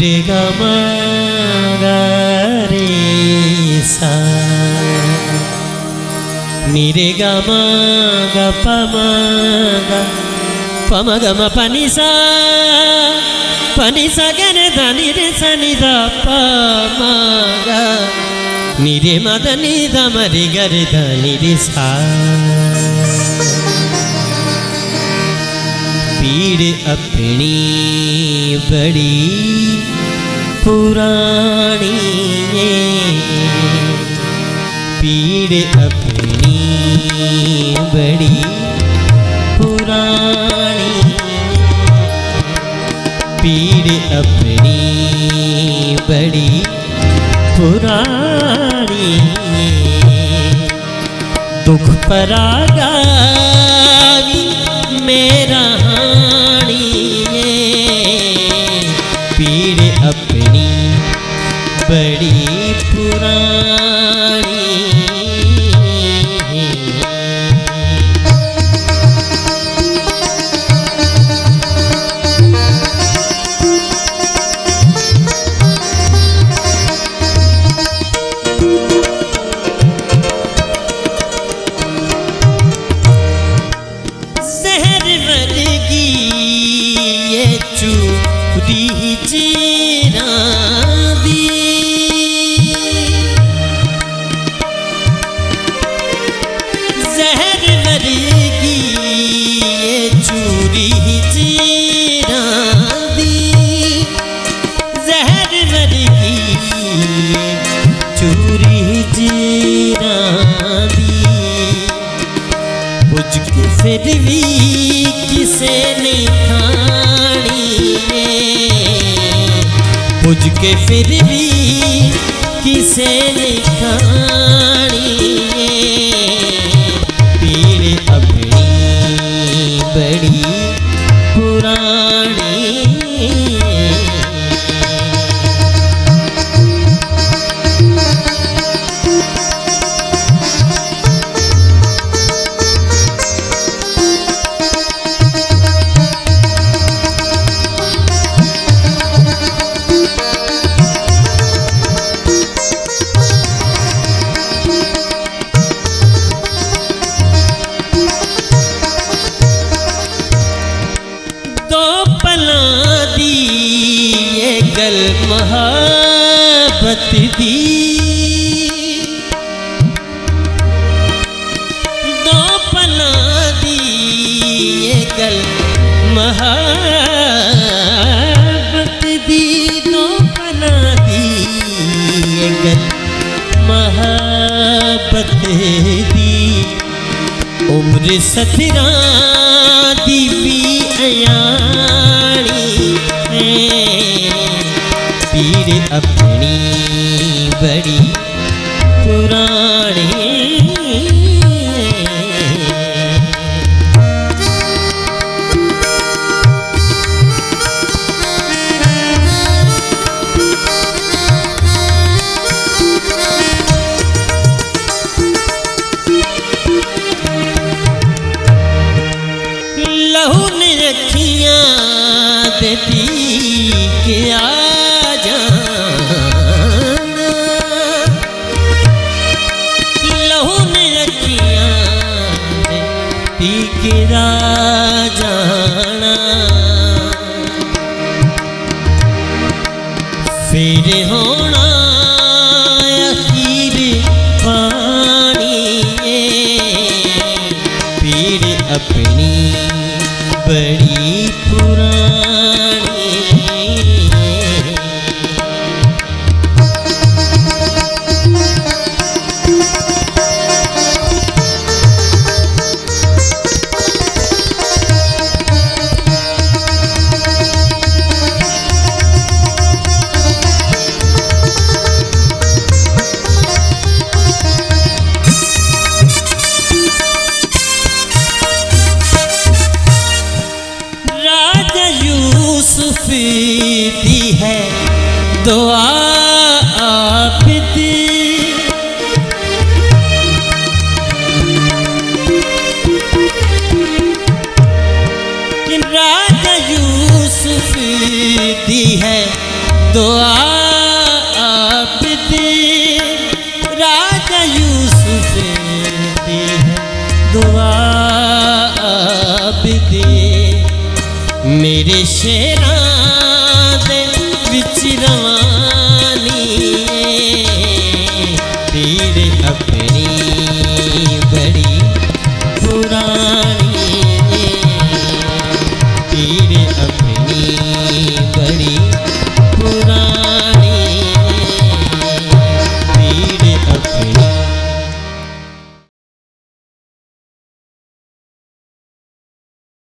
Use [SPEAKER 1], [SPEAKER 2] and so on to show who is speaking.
[SPEAKER 1] रे ग म ग रे सा नि रे ग म ग प म ग म प नि सा ग रे ध नि रे सा नि ध प म ग नि रे म ध नि ध म रे ग रे ध नि रे सा। पीड़ अपनी बड़ी पुरानी है, पीड़ अपनी बड़ी पुरानी, पीड़ अपनी बड़ी पुरानी, दुख परागावी मेरा पीड़ अपनी बड़ी पुरानी। जहर वर्गी ये चूरी चीरा दी, जहर वर्गी ये चूरी चीरा दी, जहर वर्गी चूरी चीरा दी, बुझ के फिर भी किसे नहीं खानी, बुझ के फिर भी किसे नहीं खानी, पीड़ अपनी बड़ी पुरानी। गल महाबत दी, दो पना दी ये गल महाबत दी, दो पना दी ये गल महाबत दी, उम्र सतरा दी भी अयानी है, पीड़ अपनी बड़ी पुरानी। लहू ने रखियां देती के आ जाना, लहू ने रखियां देती के आ जाना, फिर होना अखीर पानी, पीड़ अपनी बड़ी पुरानी। दी है दुआ आपदी, राजा यूसुफ दी है दुआ आपदी राजा यूसुफ दी है दुआ आपदी मेरे शेरां दे विच